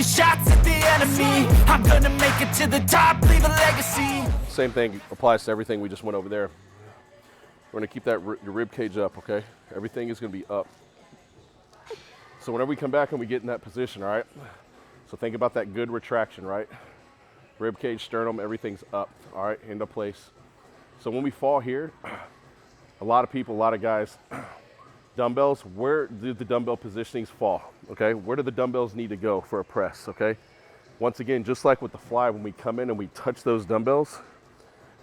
taking shots at the enemy. I'm gonna make it to the top, leave a legacy. Same thing applies to everything we just went over there. We're gonna keep that your rib cage up, okay? Everything is gonna be up. So whenever we come back and we get in that position, all right? So think about that good retraction, right? Rib cage, sternum, everything's up, all right, into place. So when we fall here, a lot of people, a lot of guys, dumbbells, where do the dumbbell positionings fall, okay? Where do the dumbbells need to go for a press, okay? Once again, just like with the fly, when we come in and we touch those dumbbells,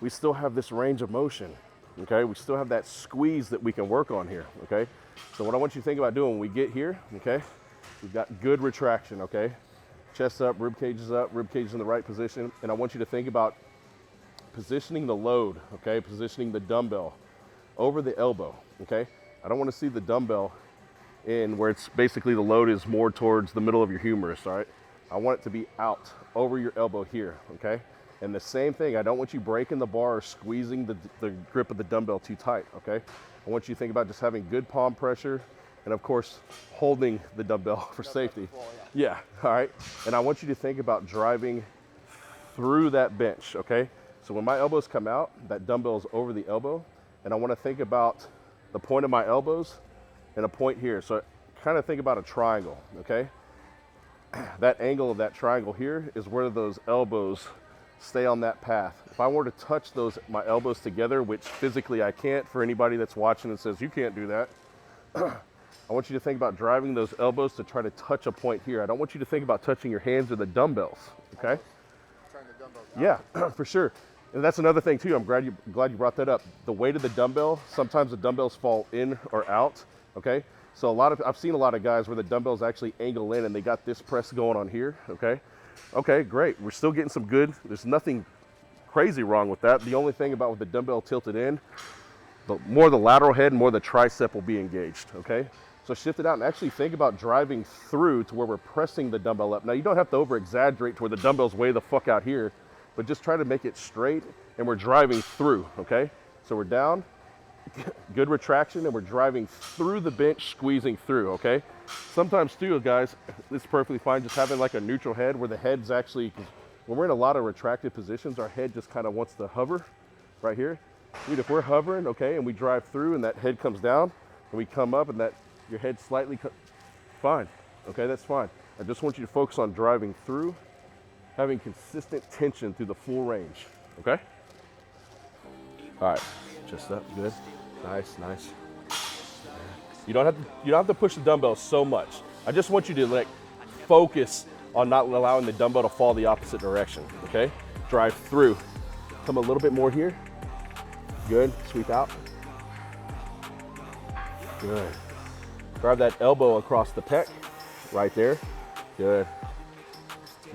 we still have this range of motion, okay? We still have that squeeze that we can work on here, okay? So what I want you to think about doing when we get here, okay? We've got good retraction, okay? Chest up, rib cage is up, rib cage is in the right position. And I want you to think about positioning the load, okay? Positioning the dumbbell over the elbow, okay? I don't want to see the dumbbell in where it's basically the load is more towards the middle of your humerus, all right? I want it to be out over your elbow here, okay? And the same thing, I don't want you breaking the bar or squeezing the grip of the dumbbell too tight, okay? I want you to think about just having good palm pressure and of course, holding the dumbbell for safety. Yeah, all right? And I want you to think about driving through that bench, okay? So when my elbows come out, that dumbbell is over the elbow, and I want to think about the point of my elbows and a point here. So kind of think about a triangle, okay? That angle of that triangle here is where those elbows stay on that path. If I were to touch my elbows together, which physically I can't, for anybody that's watching and says, you can't do that, I want you to think about driving those elbows to try to touch a point here. I don't want you to think about touching your hands or the dumbbells, okay? Turn the dumbbells out. Yeah, for sure. And that's another thing too, I'm glad you brought that up. The weight of the dumbbell, sometimes the dumbbells fall in or out, okay? So I've seen a lot of guys where the dumbbells actually angle in and they got this press going on here, okay? Okay, great. We're still getting some good. There's nothing crazy wrong with that. The only thing about with the dumbbell tilted in, the more the lateral head and more the tricep will be engaged, okay? So shift it out and actually think about driving through to where we're pressing the dumbbell up. Now you don't have to over exaggerate to where the dumbbell's way the fuck out here, but just try to make it straight and we're driving through, okay? So we're down, good retraction, and we're driving through the bench, squeezing through, okay? Sometimes too, guys, it's perfectly fine just having like a neutral head where the head's actually, when we're in a lot of retracted positions, our head just kind of wants to hover right here. Dude, if we're hovering, okay, and we drive through and that head comes down and we come up and that your head slightly, fine, okay, that's fine. I just want you to focus on driving through, having consistent tension through the full range, okay? All right, chest up, good, nice. You don't have to push the dumbbell so much. I just want you to like focus on not allowing the dumbbell to fall the opposite direction, okay? Drive through, come a little bit more here, good, sweep out, good. Drive that elbow across the pec, right there. Good.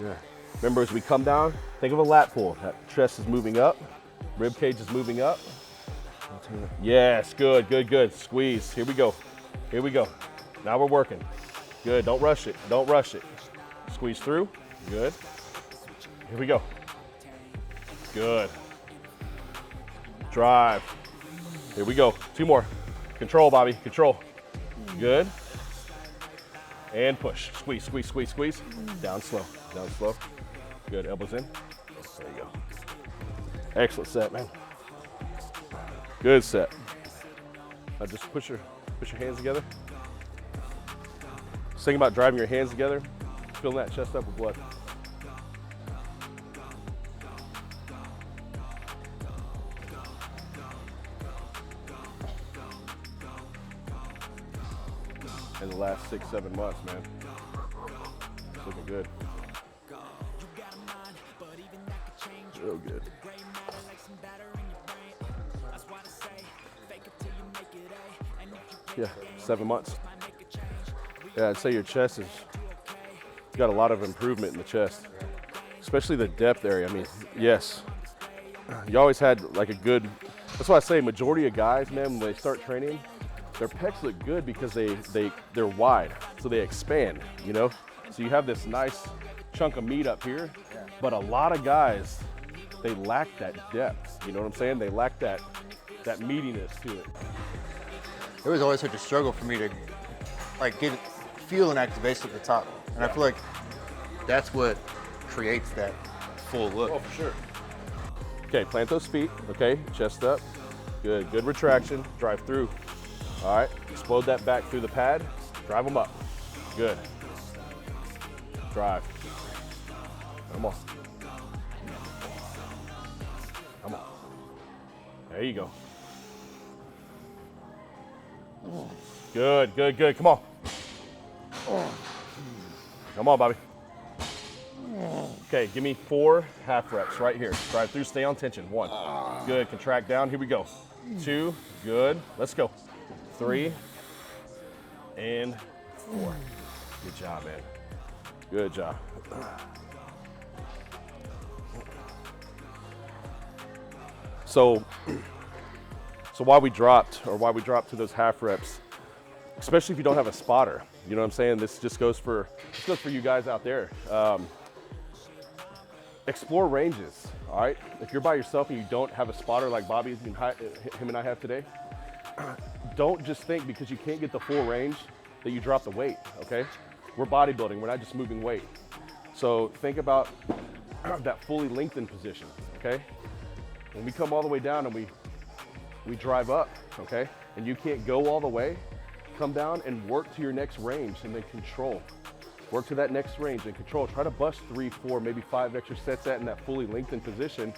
Yeah. Remember, as we come down, think of a lat pull. That chest is moving up, rib cage is moving up. Yes, good. Squeeze. Here we go. Now we're working. Good. Don't rush it. Squeeze through. Good. Here we go. Good. Drive. Here we go. 2 more. Control, Bobby. Control. Good. And push. Squeeze. Down slow. Good. Elbows in. There you go. Excellent set, man. Good set. Now just push your hands together. Just think about driving your hands together, filling that chest up with blood. In the last 6-7 months, man. It's looking good. Real good. Yeah, 7 months. Yeah, I'd say your chest is got a lot of improvement in the chest, especially the depth area. I mean, yes, you always had like a good. That's why I say majority of guys, man, when they start training, their pecs look good because they're wide, so they expand, you know? So you have this nice chunk of meat up here, but a lot of guys, they lack that depth, you know what I'm saying? They lack that meatiness to it. It was always such a struggle for me to like feel an activation at the top. And I feel like that's what creates that full look. Oh, for sure. Okay, plant those feet, okay, chest up. Good, good retraction, drive through. All right, explode that back through the pad, drive them up. Good. Drive. Come on. Come on. There you go. Good, good, good, come on. Come on, Bobby. Okay, give me 4 half reps right here. Drive through, stay on tension. 1, good, contract down, here we go. 2, good, let's go. 3, and 4. Good job, man. Good job. So why we dropped to those half reps, especially if you don't have a spotter, you know what I'm saying? This goes for you guys out there. Explore ranges, all right? If you're by yourself and you don't have a spotter like Bobby, him and I have today, don't just think because you can't get the full range that you drop the weight, okay? We're bodybuilding, we're not just moving weight. So think about that fully lengthened position, okay? When we come all the way down and we drive up, okay? And you can't go all the way, come down and work to your next range and then control. Work to that next range and control. Try to bust 3, 4, maybe 5 extra sets in that fully lengthened position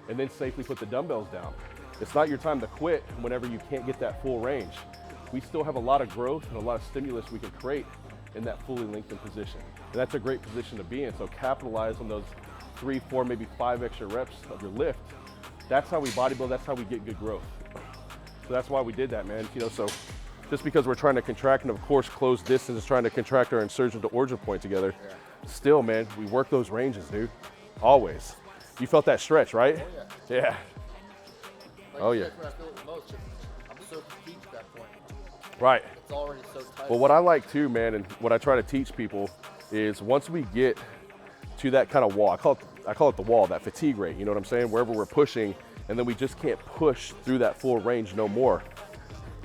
and then safely put the dumbbells down. It's not your time to quit whenever you can't get that full range. We still have a lot of growth and a lot of stimulus we can create in that fully lengthened position. And that's a great position to be in. So capitalize on those 3, 4, maybe 5 extra reps of your lift. That's how we bodybuild, that's how we get good growth. So that's why we did that, man. You know, so just because we're trying to contract and of course close distance is trying to contract our insertion to origin point together, still, man, we work those ranges, dude, always. You felt that stretch, right? Oh, yeah. Yeah. Like Oh, you yeah. said, when I feel it the most, I'm so fatigued at that point. Right. It's already so tight. Well, what I like too, man, and what I try to teach people is once we get to that kind of wall, I call it the wall, that fatigue rate, you know what I'm saying? Wherever we're pushing, and then we just can't push through that full range no more.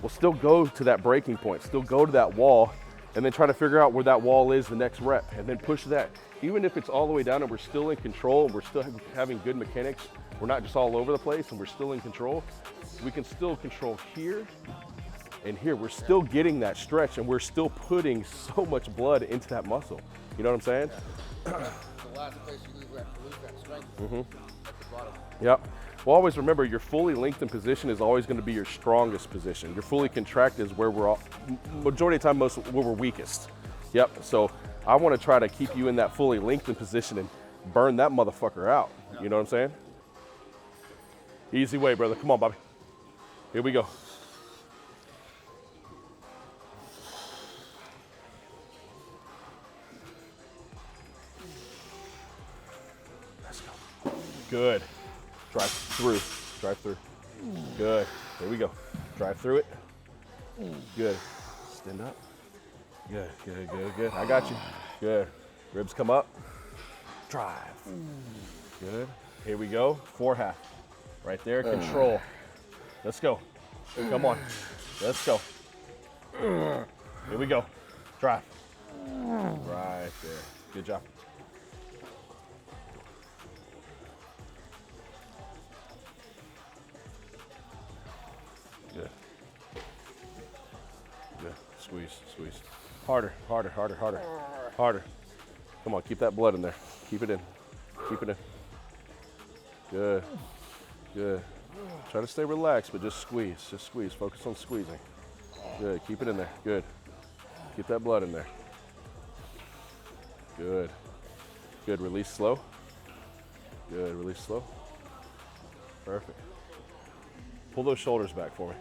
We'll still go to that breaking point, still go to that wall, and then try to figure out where that wall is the next rep, and then push that. Even if it's all the way down and we're still in control, and we're still having good mechanics, we're not just all over the place and we're still in control, we can still control here and here. We're still getting that stretch and we're still putting so much blood into that muscle. You know what I'm saying? The last place you lose that strength at the bottom. Yep. Well, always remember your fully lengthened position is always going to be your strongest position. Your fully contracted is where we're all, majority of the time, where we're weakest. Yep. So I want to try to keep you in that fully lengthened position and burn that motherfucker out. You know what I'm saying? Easy way, brother. Come on, Bobby. Here we go. Let's go. Good. Drive through. Drive through. Good. Here we go. Drive through it. Good. Stand up. Good, good, good, good. I got you. Good. Ribs come up. Drive. Good. Here we go. 4 half. Right there. Control. Let's go. Come on. Let's go. Here we go. Drive. Right there. Good job. Good. Good. Squeeze, squeeze. Harder, harder, harder, harder. Harder. Come on, keep that blood in there. Keep it in. Keep it in. Good. Good. Try to stay relaxed, but just squeeze. Just squeeze. Focus on squeezing. Good. Keep it in there. Good. Keep that blood in there. Good. Good. Release slow. Good. Release slow. Perfect. Pull those shoulders back for me.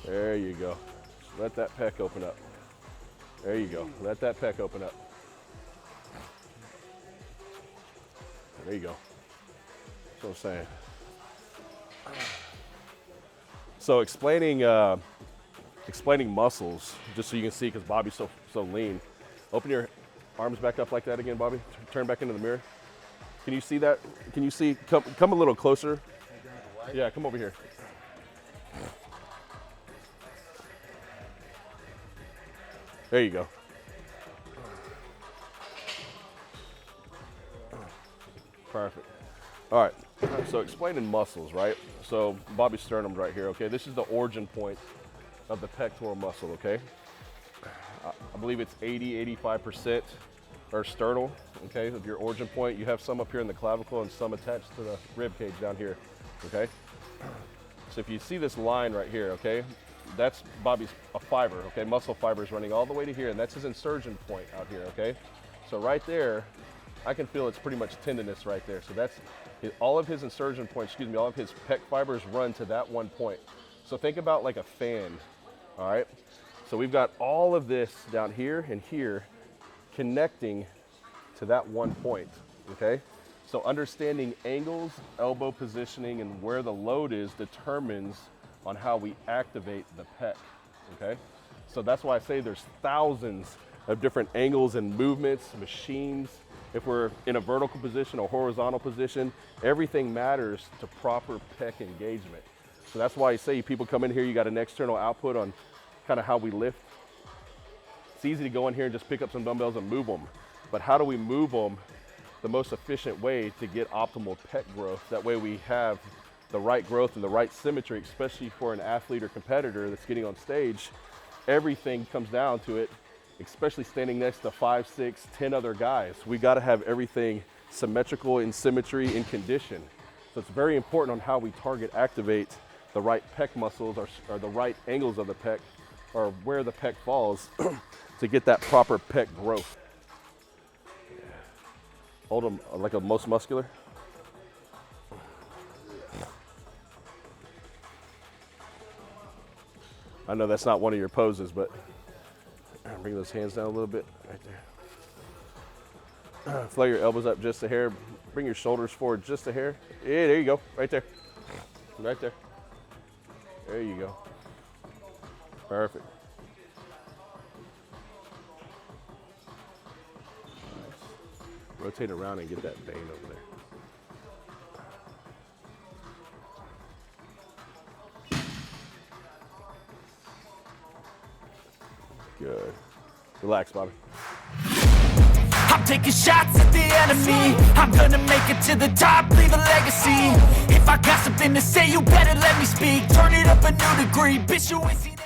There you go. Let that pec open up. There you go. Let that pec open up. There you go. That's what I'm saying. So explaining muscles, just so you can see, because Bobby's so lean. Open your arms back up like that again, Bobby. Turn back into the mirror. Can you see that? Can you see? Come a little closer. Yeah, come over here. There you go. Perfect. All right, so explaining muscles, right? So Bobby's sternum's right here, okay? This is the origin point of the pectoral muscle, okay? I believe it's 85% are sternal, okay, of your origin point. You have some up here in the clavicle and some attached to the rib cage down here, okay? So if you see this line right here, okay, that's Bobby's a fiber, okay? Muscle fibers running all the way to here, and that's his insertion point out here, okay? So right there, I can feel it's pretty much tendinous right there. So that's all of his insertion points, all of his pec fibers run to that one point. So think about like a fan, all right? So we've got all of this down here and here connecting to that one point, okay? So understanding angles, elbow positioning, and where the load is determines on how we activate the pec, okay? So that's why I say there's thousands of different angles and movements, machines. If we're in a vertical position or horizontal position, everything matters to proper pec engagement. So that's why I say people come in here, you got an external output on kind of how we lift. It's easy to go in here and just pick up some dumbbells and move them. But how do we move them the most efficient way to get optimal pec growth? That way we have the right growth and the right symmetry, especially for an athlete or competitor that's getting on stage. Everything comes down to it, especially standing next to 5, 6, 10 other guys. We got to have everything symmetrical in symmetry in condition. So it's very important on how we target activate the right pec muscles or the right angles of the pec or where the pec falls to get that proper pec growth. Hold them like a most muscular. I know that's not one of your poses, but bring those hands down a little bit, right there. Flare your elbows up just a hair. Bring your shoulders forward just a hair. Yeah, there you go, right there. Right there. There you go. Perfect. Nice. Rotate around and get that vein over there. Good. Relax, Bobby. I'm taking shots at the enemy. I'm gonna make it to the top, leave a legacy. If I got something to say, you better let me speak. Turn it up a new degree, bitch, you ain't seen